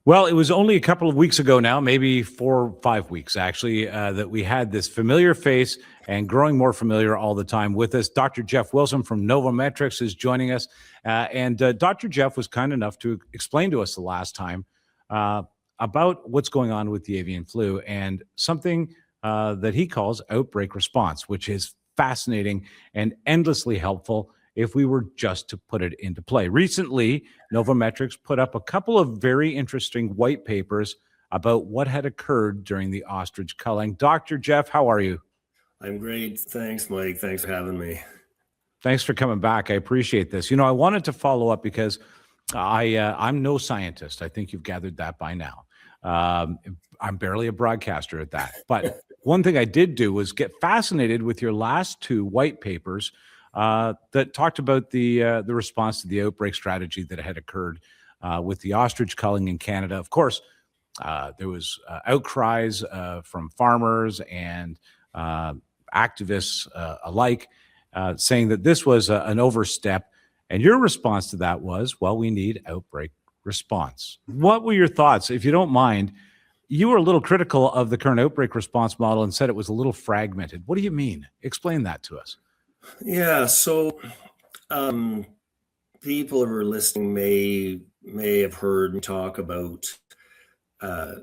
Well, it was only a couple of weeks ago now, maybe 4 or 5 weeks actually, that we had this familiar face and growing more familiar all the time with us. Dr. Jeff Wilson from Novometrics is joining us. And Dr. Jeff was kind enough to explain to us the last time uh, about what's going on with the avian flu and something that he calls outbreak response, which is fascinating and endlessly helpful if we were just to put it into play. Recently, Novometrics put up a couple of very interesting white papers about what had occurred during the ostrich culling. Dr. Jeff, how are you? I'm great. Thanks, Mike. Thanks for having me. Thanks for coming back. I appreciate this. I wanted to follow up because I'm no scientist. I think you've gathered that by now. Um, I'm barely a broadcaster at that. But one thing I did do was get fascinated with your last two white papers that talked about the response to the outbreak strategy that had occurred with the ostrich culling in Canada. Of course, there was outcries from farmers and activists alike saying that this was an overstep. And your response to that was, well, we need outbreak response. What were your thoughts? If you don't mind, you were a little critical of the current outbreak response model and said it was a little fragmented. What do you mean? Explain that to us. Yeah, so um, people who are listening may have heard me talk about uh,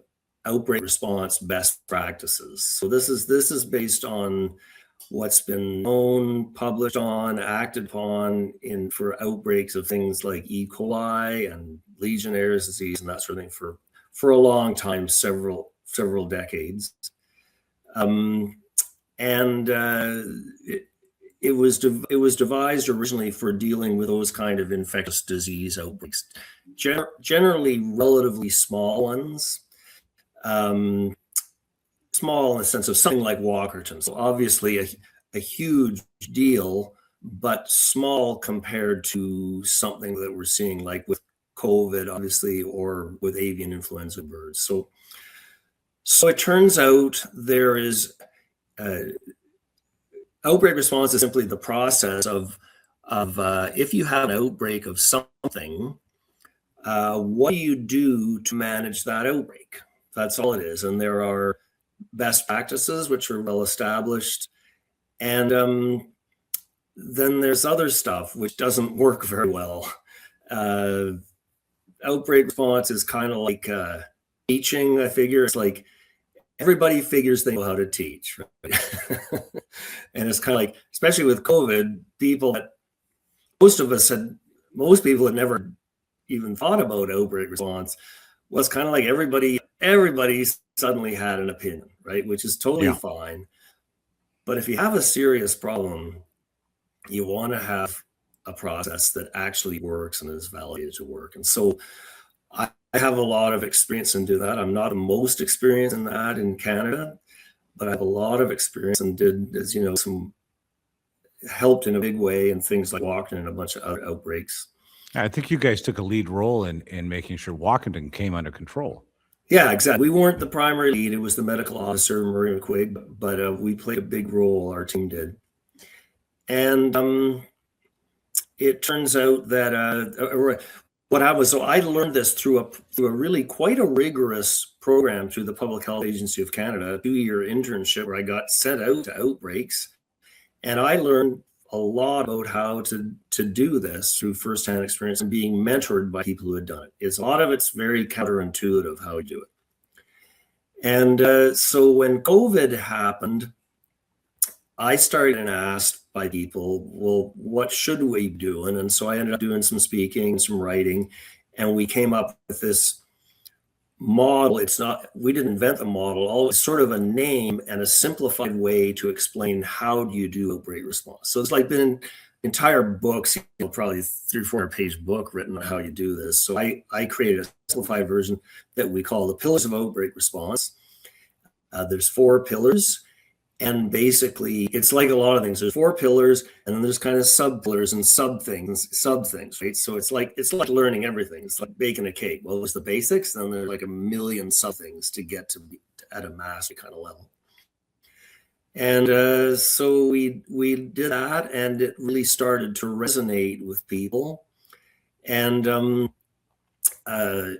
outbreak response best practices. So this is based on what's been known, published on, acted upon in for outbreaks of things like E. coli and Legionnaire's disease and that sort of thing for a long time, several decades. Um, and it was devised originally for dealing with those kind of infectious disease outbreaks, generally relatively small ones. Small in the sense of something like Walkerton. So obviously a huge deal, but small compared to something that we're seeing like with COVID, obviously, or with avian influenza birds. So it turns out there is outbreak response is simply the process of if you have an outbreak of something, what do you do to manage that outbreak? That's all it is. And there are best practices which are well established, and then there's other stuff which doesn't work very well. Outbreak response is kind of like teaching. I figure it's like everybody figures they know how to teach, right? And it's kind of like, especially with COVID, most people had never even thought about outbreak response. Well, it's kind of like everybody suddenly had an opinion, right? Which is totally fine. But if you have a serious problem, you want to have a process that actually works and is validated to work. And so I have a lot of experience in doing that. I'm not the most experienced in that in Canada, but I have a lot of experience and did, as you know, some helped in a big way in things like Walkerton and a bunch of other outbreaks. I think you guys took a lead role in making sure Walkerton came under control. Yeah, exactly. We weren't the primary lead. It was the medical officer, Marie McQuaig, but we played a big role, our team did. And it turns out that what happened was, so I learned this through a really quite a rigorous program through the Public Health Agency of Canada, a 2-year internship where I got sent out to outbreaks. And I learned a lot about how to do this through firsthand experience and being mentored by people who had done it. A lot of it's very counterintuitive how we do it. And so when COVID happened, I started and asked by people, well, what should we be doing? And so I ended up doing some speaking, some writing, and we came up with this model. We didn't invent the model. It's sort of a name and a simplified way to explain how do you do outbreak response. So it's like been entire books, probably 300 or 400 page book written on how you do this. So I created a simplified version that we call the pillars of outbreak response. There's 4 pillars. And basically, it's like a lot of things. There's 4 pillars, and then there's kind of sub pillars and sub things, right? So it's like learning everything. It's like baking a cake. Well, there's the basics, then there's like a million sub things to get to at a mastery kind of level. And so we did that, and it really started to resonate with people. And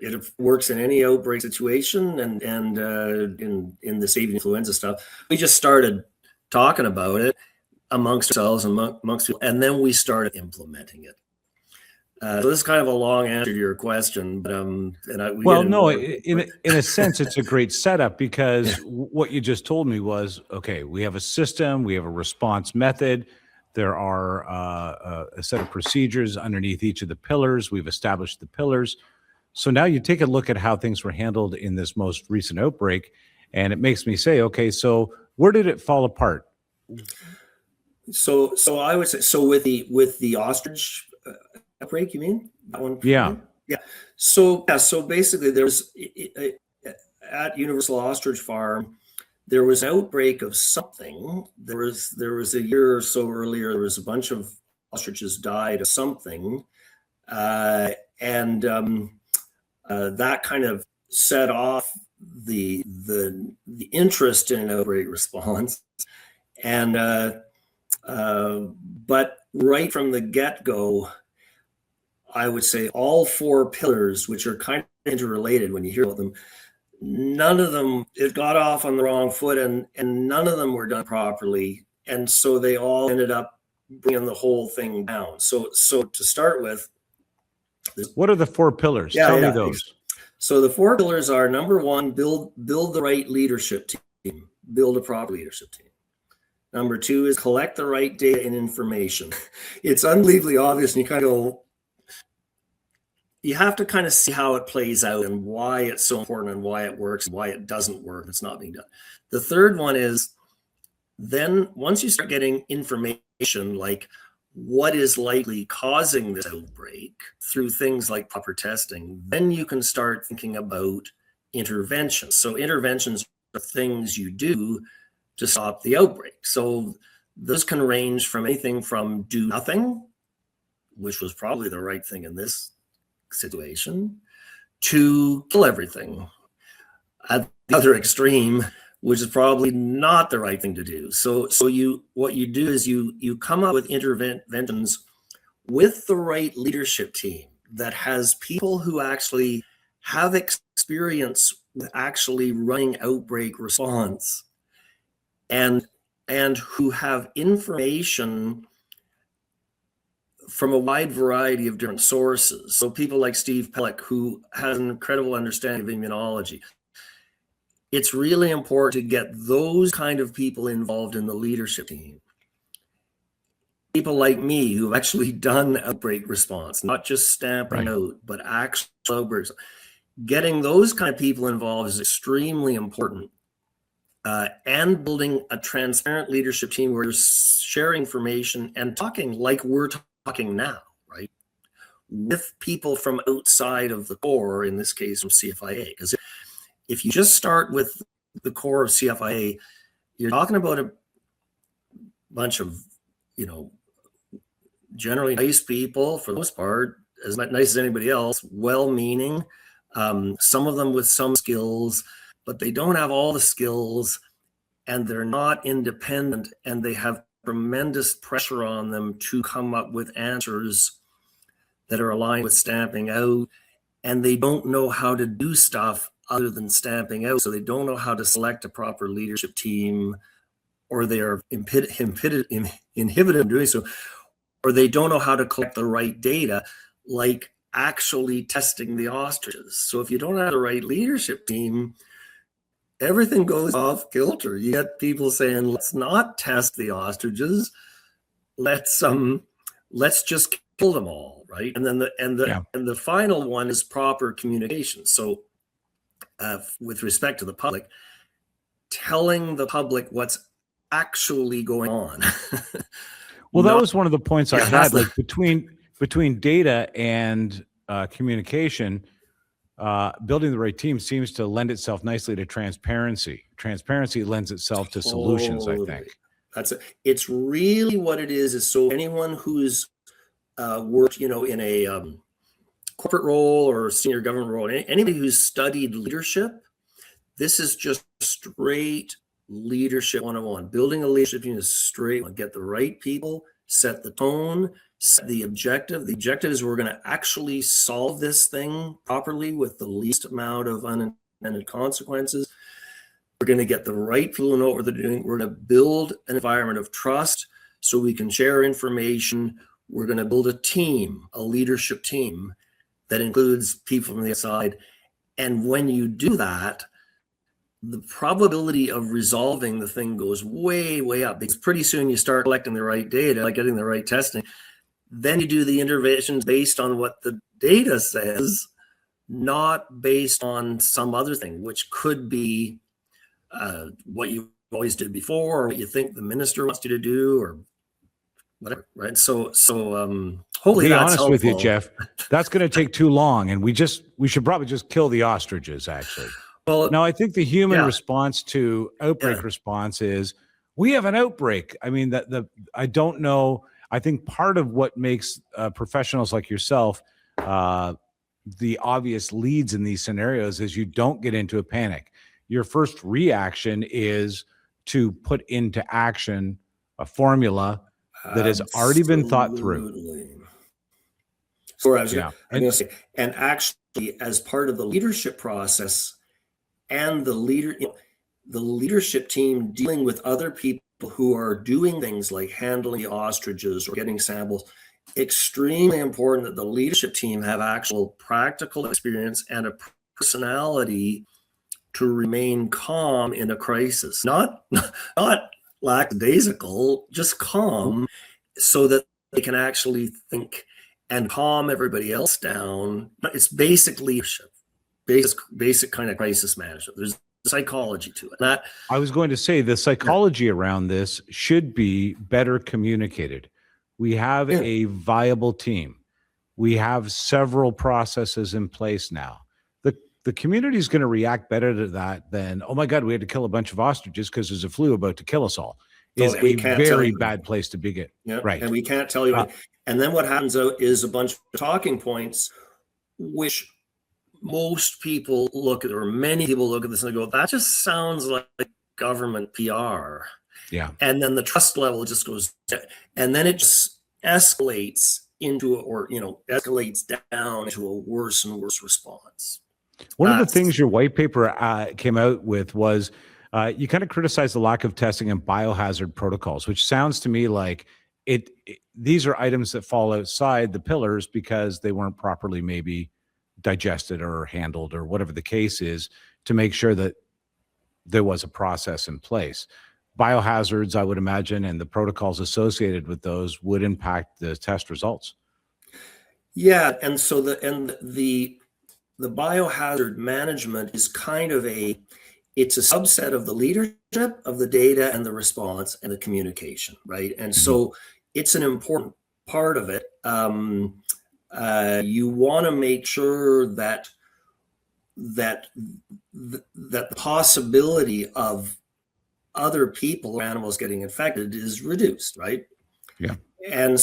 It works in any outbreak situation, and in this avian influenza stuff, we just started talking about it amongst ourselves and amongst people, and then we started implementing it. So this is kind of a long answer to your question, but well, no, in a sense, it's a great setup, because what you just told me was, okay, we have a system, we have a response method, there are a set of procedures underneath each of the pillars. We've established the pillars. So now you take a look at how things were handled in this most recent outbreak, and it makes me say, okay, so where did it fall apart? So I would say, so with the ostrich outbreak, you mean that one? Yeah. Yeah. So basically, there was at Universal Ostrich Farm, there was an outbreak of something. There was a year or so earlier, there was a bunch of ostriches died of something, and that kind of set off the interest in an outbreak response, and but right from the get-go, I would say all four pillars, which are kind of interrelated when you hear about them, none of them, it got off on the wrong foot, and none of them were done properly. And so they all ended up bringing the whole thing down. So to start with, what are the four pillars? Tell me those. So the four pillars are: number one, build the right leadership team, build a proper leadership team. Number two is collect the right data and information. It's unbelievably obvious, and you kind of go, you have to kind of see how it plays out and why it's so important and why it works and why it doesn't work. It's not being done. The third one is, then once you start getting information like what is likely causing this outbreak through things like proper testing, then you can start thinking about interventions. So interventions are things you do to stop the outbreak. So those can range from anything from do nothing, which was probably the right thing in this situation, to kill everything at the other extreme, which is probably not the right thing to do. So what you do is you come up with interventions with the right leadership team that has people who actually have experience with actually running outbreak response, and who have information from a wide variety of different sources. So people like Steve Pellick, who has an incredible understanding of immunology. It's really important to get those kind of people involved in the leadership team. People like me who've actually done outbreak response, not just stamping out, but actual outbreaks. Getting those kind of people involved is extremely important. And building a transparent leadership team where you're sharing information and talking like we're talking now, right? With people from outside of the core, in this case from CFIA. Because if you just start with the core of CFIA, you're talking about a bunch of, generally nice people, for the most part, as nice as anybody else, well-meaning, some of them with some skills, but they don't have all the skills, and they're not independent, and they have tremendous pressure on them to come up with answers that are aligned with stamping out, and they don't know how to do stuff other than stamping out. So they don't know how to select a proper leadership team, or they are inhibited in doing so, or they don't know how to collect the right data, like actually testing the ostriches. So if you don't have the right leadership team, everything goes off kilter. You get people saying, let's not test the ostriches. Let's just kill them all, right? And then the final one is proper communication. So with respect to the public, telling the public what's actually going on. Well, that was one of the points I had, like between data and communication. Building the right team seems to lend itself nicely to transparency. Transparency lends itself to solutions, I think. That's it. It's really what it is so anyone who's worked, in a corporate role or senior government role, anybody who's studied leadership, this is just straight leadership 101. Building a leadership team is straight. Get the right people, set the tone, set the objective. The objective is we're going to actually solve this thing properly with the least amount of unintended consequences. We're going to get the right people who know what they're doing. We're going to build an environment of trust so we can share information. We're going to build a team, a leadership team that includes people from the outside. And when you do that, the probability of resolving the thing goes way, way up, because pretty soon you start collecting the right data, like getting the right testing. Then you do the interventions based on what the data says, not based on some other thing, which could be what you always did before, or what you think the minister wants you to do, or whatever, right? So hopefully Be that's honest helpful. with you, Jeff. That's going to take too long, and we should probably just kill the ostriches. Actually, Well, now I think the human yeah. response to outbreak Yeah. response is we have an outbreak. I mean, I don't know. I think part of what makes professionals like yourself the obvious leads in these scenarios is you don't get into a panic. Your first reaction is to put into action a formula that has already been thought through. Absolutely. So I was Yeah. going to say, and actually, as part of the leadership process and the leadership team dealing with other people who are doing things like handling the ostriches or getting samples, extremely important that the leadership team have actual practical experience and a personality to remain calm in a crisis, not lackadaisical, just calm, so that they can actually think and calm everybody else down. It's basic leadership, basic kind of crisis management. There's psychology to it. That I was going to say the psychology around this should be better communicated. We have a viable team. We have several processes in place now. The community is going to react better to that than, oh my God, we had to kill a bunch of ostriches because there's a flu about to kill us all. Is a very bad place to begin. Yeah, right. And we can't tell you. And then what happens is a bunch of talking points, which most people look at, or many people look at this and go, that just sounds like government PR. Yeah. And then the trust level just goes, and then it just escalates into, escalates down to a worse and worse response. One of the things your white paper came out with was you kind of criticized the lack of testing and biohazard protocols, which sounds to me like these are items that fall outside the pillars because they weren't properly maybe digested or handled or whatever the case is, to make sure that there was a process in place. Biohazards, I would imagine, and the protocols associated with those would impact the test results. Yeah, and so the biohazard management is kind of it's a subset of the leadership of the data and the response and the communication, right? And so it's an important part of it. You want to make sure that the possibility of other people or animals getting infected is reduced, right? Yeah. And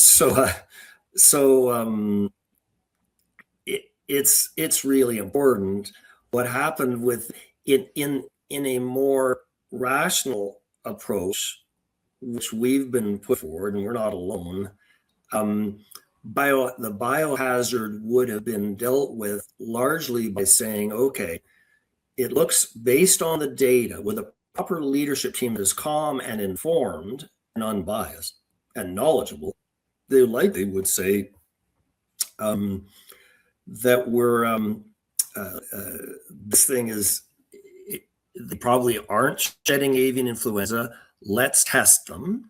it's really important. What happened with it in a more rational approach, which we've been put forward, and we're not alone, the biohazard would have been dealt with largely by saying, okay, it looks based on the data with a proper leadership team that is calm and informed and unbiased and knowledgeable, they likely would say that this thing is, they probably aren't shedding avian influenza. Let's test them.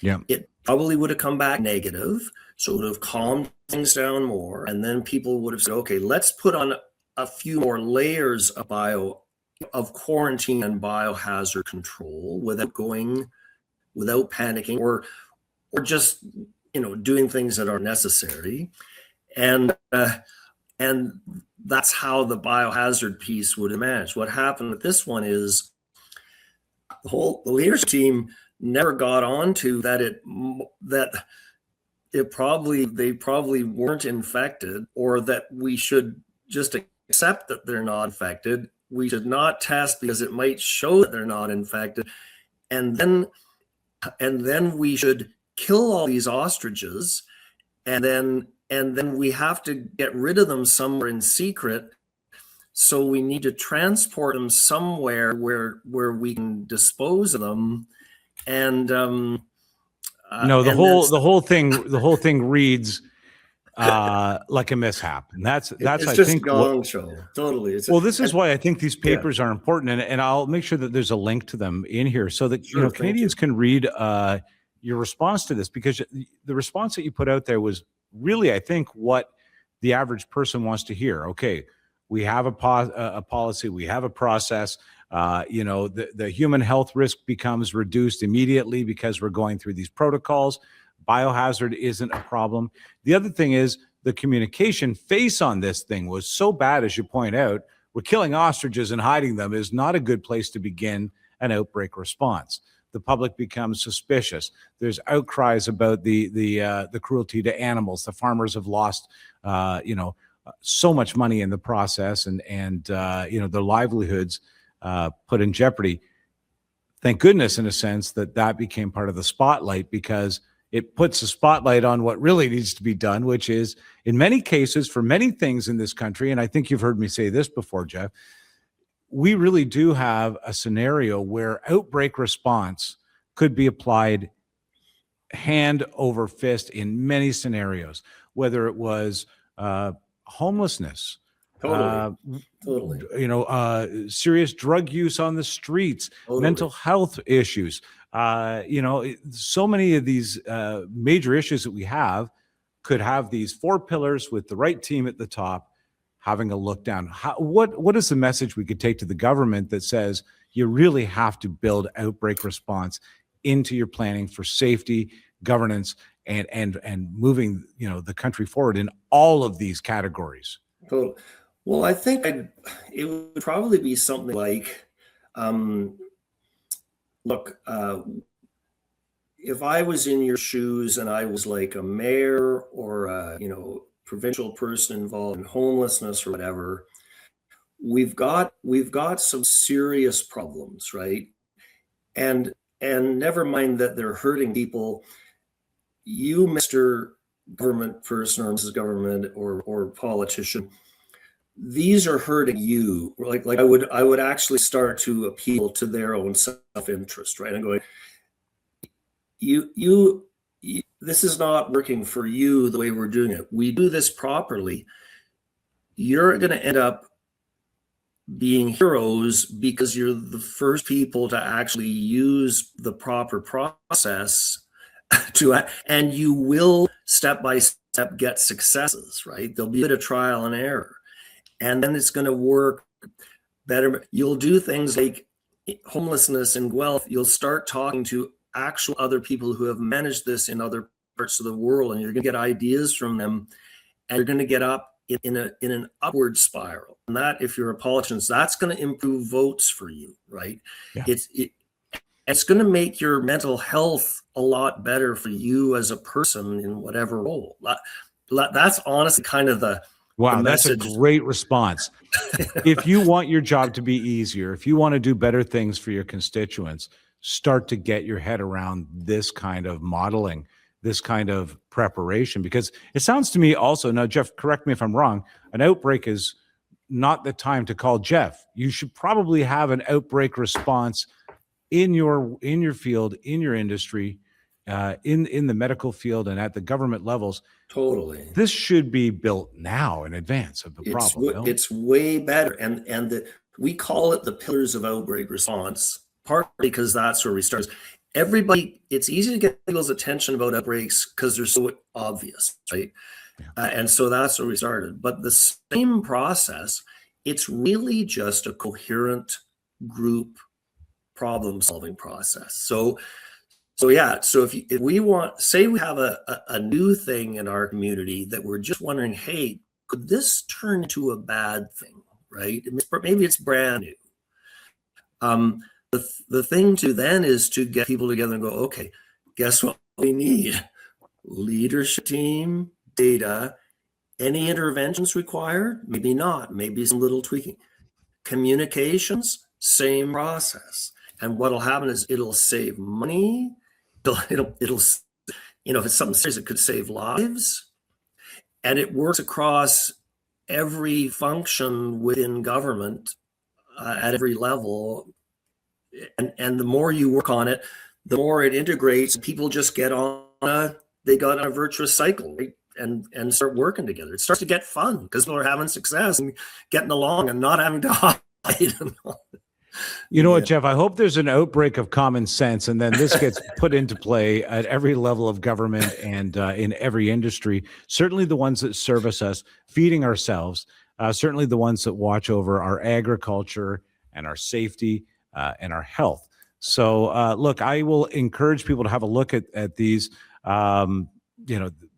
Yeah. It probably would have come back negative, so it would have calmed things down more. And then people would have said, okay, let's put on a few more layers of quarantine and biohazard control without panicking or just, doing things that are necessary. And that's how the biohazard piece would have managed. What happened with this one is the leadership team never got onto that they probably weren't infected, or that we should just accept that they're not infected. We should not test because it might show that they're not infected, and then we should kill all these ostriches and then we have to get rid of them somewhere in secret. So we need to transport them somewhere where we can dispose of them. And No, the and then whole thing reads like a mishap, and that's it's I just think gong show. Totally. Well, this is why I think these papers are important, and I'll make sure that there's a link to them in here so that Sure, Canadians can read your response to this, because the response that you put out there was really, I think, what the average person wants to hear. Okay, we have a policy, we have a process. The human health risk becomes reduced immediately because we're going through these protocols. Biohazard isn't a problem. The other thing is the communication face on this thing was so bad, as you point out. We're killing ostriches and hiding them is not a good place to begin an outbreak response. The public becomes suspicious. There's outcries about the cruelty to animals. The farmers have lost, so much money in the process, and their livelihoods put in jeopardy. Thank goodness, in a sense, that became part of the spotlight, because it puts a spotlight on what really needs to be done, which is, in many cases, for many things in this country, and I think you've heard me say this before, Jeff, we really do have a scenario where outbreak response could be applied hand over fist in many scenarios, whether it was homelessness, Totally. serious drug use on the streets, mental health issues. So many of these major issues that we have could have these four pillars with the right team at the top having a look down. What is the message we could take to the government that says you really have to build outbreak response into your planning for safety, governance, and moving the country forward in all of these categories? Well, I think it would probably be something like, look, if I was in your shoes and I was like a mayor or a provincial person involved in homelessness or whatever, we've got some serious problems, right? And never mind that they're hurting people. You, Mr. Government person or Mrs. Government or politician, these are hurting you. Like I would actually start to appeal to their own self-interest, right? I'm going, you this is not working for you the way we're doing it. We do this properly, you're going to end up being heroes because you're the first people to actually use the proper process and you will step by step get successes, right? There'll be a bit of trial and error, and then it's going to work better. You'll do things like homelessness and Guelph. You'll start talking to actual other people who have managed this in other parts of the world, and you're going to get ideas from them, and you're going to get up in an upward spiral. And that, if you're a politician, that's going to improve votes for you, right? Yeah. It's going to make your mental health a lot better for you as a person in whatever role. That's honestly kind of the that's a great response. If you want your job to be easier, if you want to do better things for your constituents, start to get your head around this kind of modeling, this kind of preparation, because it sounds to me also, now, Jeff, correct me if I'm wrong, an outbreak is not the time to call Jeff. You should probably have an outbreak response in your field, in your industry, in the medical field, and at the government levels. Totally. This should be built now in advance of the problem. It's way better. And we call it the pillars of outbreak response, partly because that's where we start. Everybody, it's easy to get people's attention about outbreaks because they're so obvious, right? Yeah. And so that's where we started. But the same process, it's really just a coherent group problem-solving process. So if we want, say we have a new thing in our community that we're just wondering, hey, could this turn into a bad thing, right? Maybe it's brand new. The thing to then is to get people together and go, okay, guess what we need? Leadership team, data, any interventions required? Maybe not, maybe some little tweaking. Communications, same process. And what'll happen is it'll save money. It'll if it's something serious, it could save lives. and it works across every function within government at every level. And the more you work on it, the more it integrates. People just get on they got on a virtuous cycle, right? And start working together. It starts to get fun because people are having success and getting along and not having to hide. You know what, Jeff? I hope there's an outbreak of common sense, and then this gets put into play at every level of government and in every industry. Certainly the ones that service us, feeding ourselves. Certainly the ones that watch over our agriculture and our safety and our health. So, look, I will encourage people to have a look at these,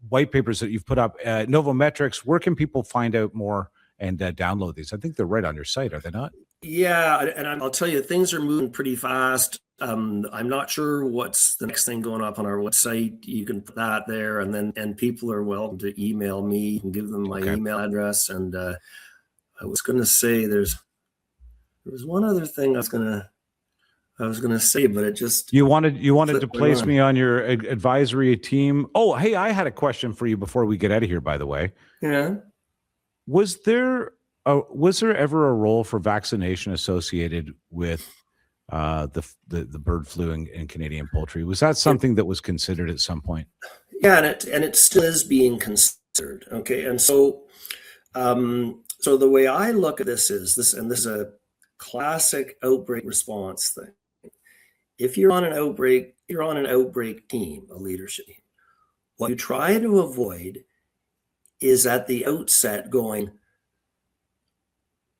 white papers that you've put up. Novometrics. Where can people find out more and download these? I think they're right on your site, are they not? Yeah, and I'll tell you, things are moving pretty fast. I'm not sure what's the next thing going up on our website. You can put that there, and people are welcome to email me and give them my email address. And I was going to say there was one other thing I was going to say, but it just you wanted to place me on your advisory team. Oh, hey, I had a question for you before we get out of here. By the way, yeah, was there ever a role for vaccination associated with the bird flu in Canadian poultry? Was that something that was considered at some point? Yeah, and it still is being considered. Okay, and so the way I look at this is a classic outbreak response thing. If you're on an outbreak, you're on an outbreak team, a leadership team. What you try to avoid is at the outset going,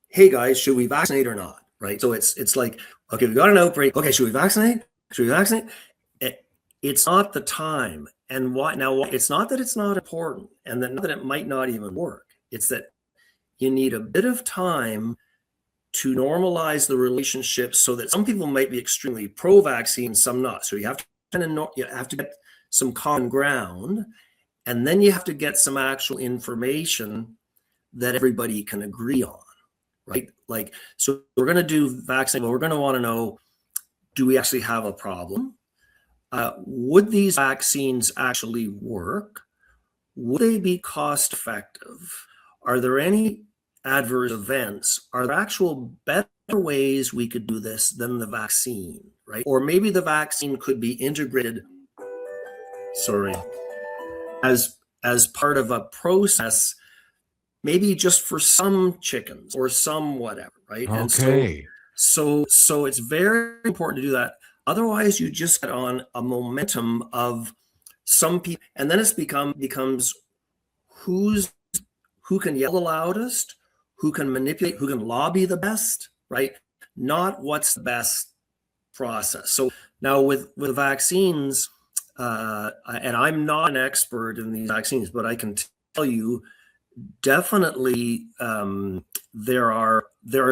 hey guys, should we vaccinate or not? Right. So it's like, okay, we got an outbreak. Okay, should we vaccinate? Should we vaccinate? It's not the time. And why now? It's not that it's not important, and that it might not even work. It's that you need a bit of time to normalize the relationship, so that some people might be extremely pro-vaccine, some not. So you have to get some common ground, and then you have to get some actual information that everybody can agree on. Right? Like, so we're going to do vaccine, but we're going to want to know, do we actually have a problem? Would these vaccines actually work? Would they be cost effective? Are there any adverse events? Are there actual better ways we could do this than the vaccine, right? Or maybe the vaccine could be integrated, as part of a process, maybe just for some chickens or some whatever, right? Okay. And so it's very important to do that. Otherwise, you just get on a momentum of some people, and then it becomes who can yell the loudest, who can manipulate, who can lobby the best, right? Not what's the best process. So now with vaccines, and I'm not an expert in these vaccines, but I can tell you, definitely there are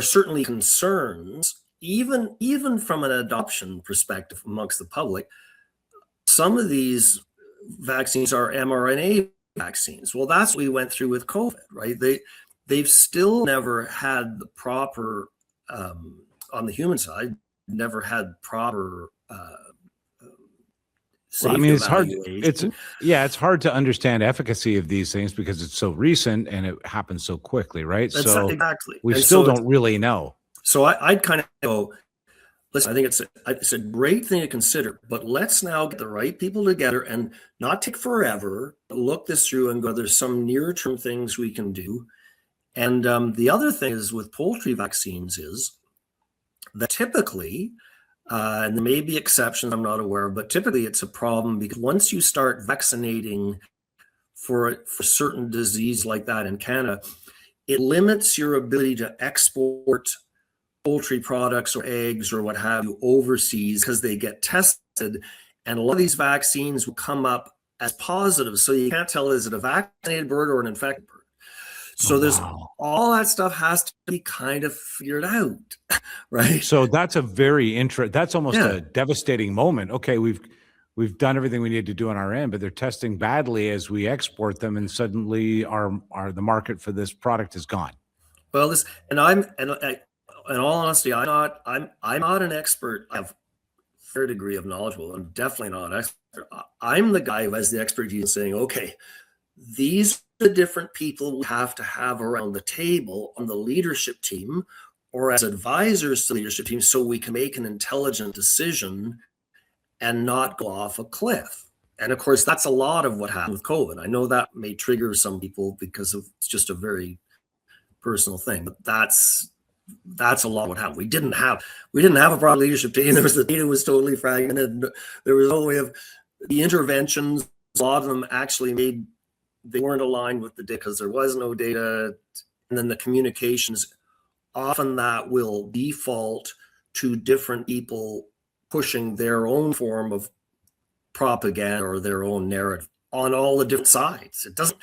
certainly concerns, even from an adoption perspective amongst the public. Some of these vaccines are mRNA vaccines. Well, that's what we went through with COVID, right? They've still never had the proper on the human side, never had proper Well, I mean, it's hard. It's hard to understand efficacy of these things because it's so recent and it happens so quickly, right? So exactly. We still don't really know. So I'd kind of go, listen, I think it's a great thing to consider, but let's now get the right people together and not take forever, look this through and go, there's some near-term things we can do. And the other thing is with poultry vaccines is that typically, and there may be exceptions I'm not aware of, but typically it's a problem because once you start vaccinating for certain disease like that in Canada, it limits your ability to export poultry products or eggs or what have you overseas because they get tested, and a lot of these vaccines will come up as positive, so you can't tell, is it a vaccinated bird or an infected bird? So there's all that stuff has to be kind of figured out, right? So that's a very that's almost a devastating moment. Okay, we've done everything we need to do on our end, but they're testing badly as we export them, and suddenly the market for this product is gone. Well, in all honesty, I'm not an expert. I have a fair degree of knowledge, but I'm definitely not an expert. I'm the guy who has the expertise in saying, okay, these the different people we have to have around the table on the leadership team or as advisors to the leadership team so we can make an intelligent decision and not go off a cliff. And of course, that's a lot of what happened with COVID. I know that may trigger some people because it's just a very personal thing, but that's a lot of what happened. We didn't have a broad leadership team. The data was totally fragmented. There was no way of the interventions. A lot of them actually they weren't aligned with the data because there was no data. And then the communications, often that will default to different people pushing their own form of propaganda or their own narrative on all the different sides. It doesn't.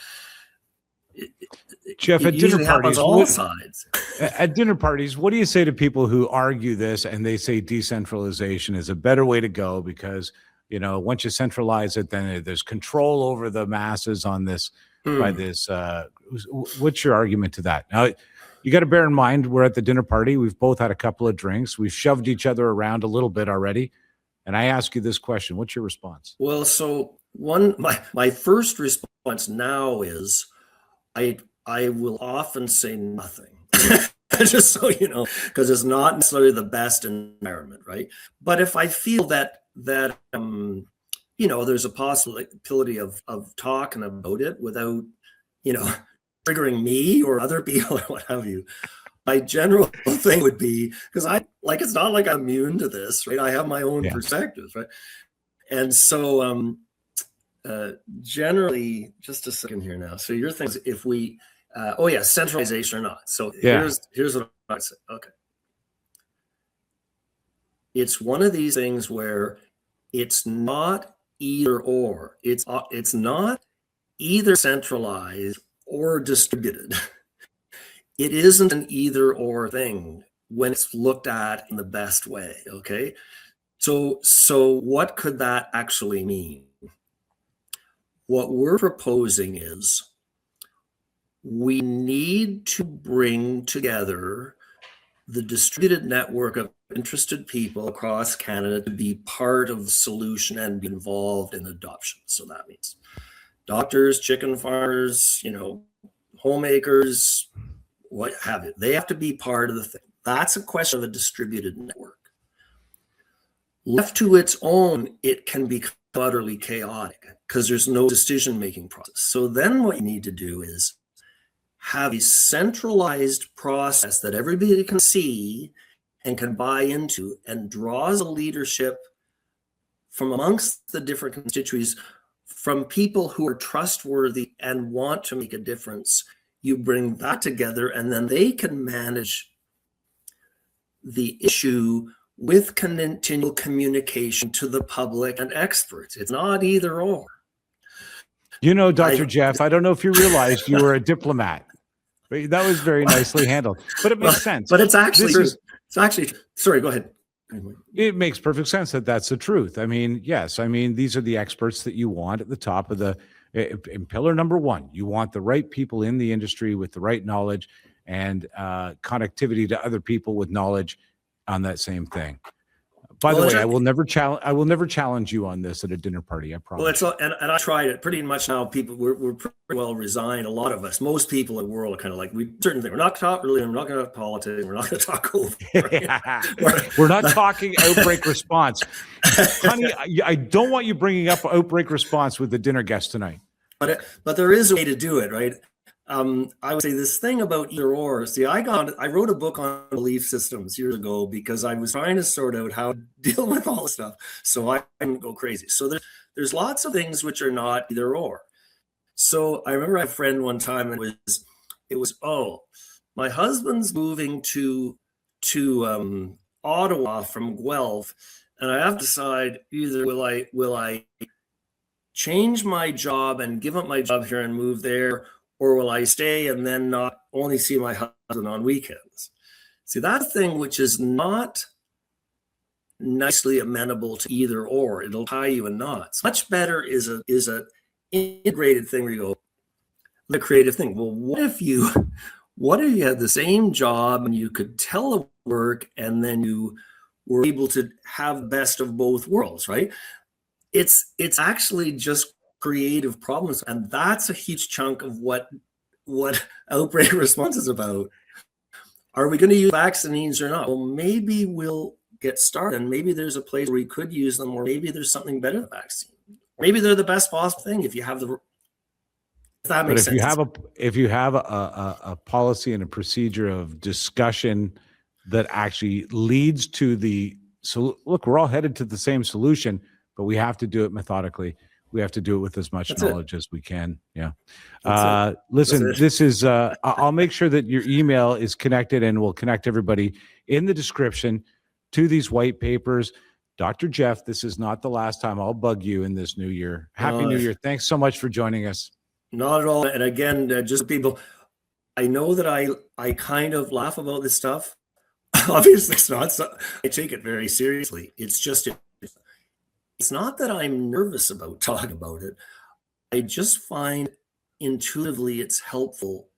Jeff, at dinner parties, all sides. At dinner parties, what do you say to people who argue this and they say decentralization is a better way to go because, once you centralize it, then there's control over the masses on this by this. What's your argument to that? Now, you got to bear in mind, we're at the dinner party. We've both had a couple of drinks. We've shoved each other around a little bit already. And I ask you this question. What's your response? Well, so my first response now is I will often say nothing. Just so you know, because it's not necessarily the best environment, right? But if I feel that there's a possibility of talking about it without, triggering me or other people or what have you, my general thing would be, because it's not like I'm immune to this, right? I have my own perspectives, right? And so generally, just a second here now. So your thing is if we, centralization or not. So here's what I say. Okay. It's one of these things where it's not either or. It's not either centralized or distributed. It isn't an either or thing when it's looked at in the best way. Okay. So what could that actually mean? What we're proposing is we need to bring together the distributed network of interested people across Canada to be part of the solution and be involved in adoption. So that means doctors, chicken farmers, homemakers, what have you. They have to be part of the thing. That's a question of a distributed network. Left to its own, it can become utterly chaotic because there's no decision-making process. So then what you need to do is have a centralized process that everybody can see and can buy into and draws a leadership from amongst the different constituencies from people who are trustworthy and want to make a difference. You bring that together and then they can manage the issue with continual communication to the public and experts. It's not either or. Dr. Jeff, I don't know if you realized you were a diplomat. That was very nicely handled, but it makes sense. But it's actually true. Sorry, go ahead. It makes perfect sense that that's the truth. I mean, yes. I mean, these are the experts that you want at the top of in pillar number one. You want the right people in the industry with the right knowledge and connectivity to other people with knowledge on that same thing. By the way, I will never challenge you on this at a dinner party. I promise. Well, and I tried it pretty much now. People, we're pretty well resigned. A lot of us, most people in the world are kind of like, certain things. We're not going to talk politics. We're not going to talk over. We're not talking outbreak response. Honey, I don't want you bringing up outbreak response with the dinner guest tonight. But there is a way to do it, right? I would say this thing about either or. See, I wrote a book on belief systems years ago because I was trying to sort out how to deal with all this stuff, so I didn't go crazy. So there's lots of things which are not either or. So I remember I had a friend one time, and it was my husband's moving to Ottawa from Guelph, and I have to decide either will I change my job and give up my job here and move there, or will I stay and then not only see my husband on weekends? See, that thing which is not nicely amenable to either or, it'll tie you in knots. Much better is a integrated thing where you go, the creative thing. Well, what if you had the same job and you could telework and then you were able to have best of both worlds, right? It's actually just creative problems. And that's a huge chunk of what outbreak response is about. Are we going to use vaccines or not? Well, maybe we'll get started, and maybe there's a place where we could use them, or maybe there's something better than vaccine. Maybe they're the best possible thing if you have the. If that makes sense. If you have a policy and a procedure of discussion that actually leads to look, we're all headed to the same solution, but we have to do it methodically. We have to do it with as much knowledge as we can. Yeah. Listen, this is, I'll make sure that your email is connected, and we'll connect everybody in the description to these white papers. Dr. Jeff, this is not the last time I'll bug you in this new year. Happy New Year. Thanks so much for joining us. Not at all. And again, just people, I know that I kind of laugh about this stuff. Obviously, it's not. So I take it very seriously. It's just, it's not that I'm nervous about talking about it. I just find intuitively it's helpful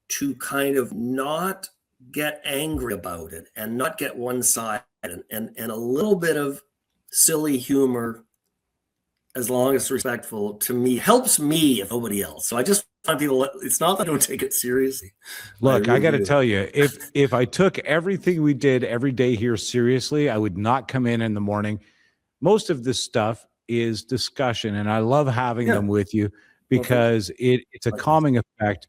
to kind of not get angry about it and not get one-sided, and a little bit of silly humor, as long as it's respectful, to me helps me if nobody else. So I just find people, it's not that I don't take it seriously. Look, I got to tell you, if I took everything we did every day here seriously, I would not come in the morning. Most of this stuff is discussion, and I love having them with you because it's a calming effect.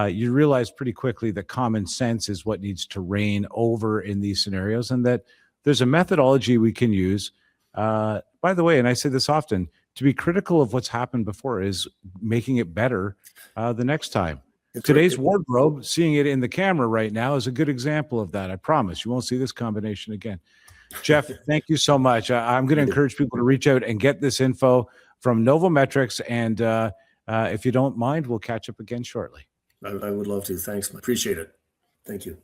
You realize pretty quickly that common sense is what needs to reign over in these scenarios, and that there's a methodology we can use. By the way, and I say this often, to be critical of what's happened before is making it better the next time. Today's wardrobe, seeing it in the camera right now, is a good example of that. I promise you won't see this combination again. Jeff, thank you so much. I'm going to encourage people to reach out and get this info from Novometrics. And if you don't mind, we'll catch up again shortly. I would love to. Thanks. Appreciate it. Thank you.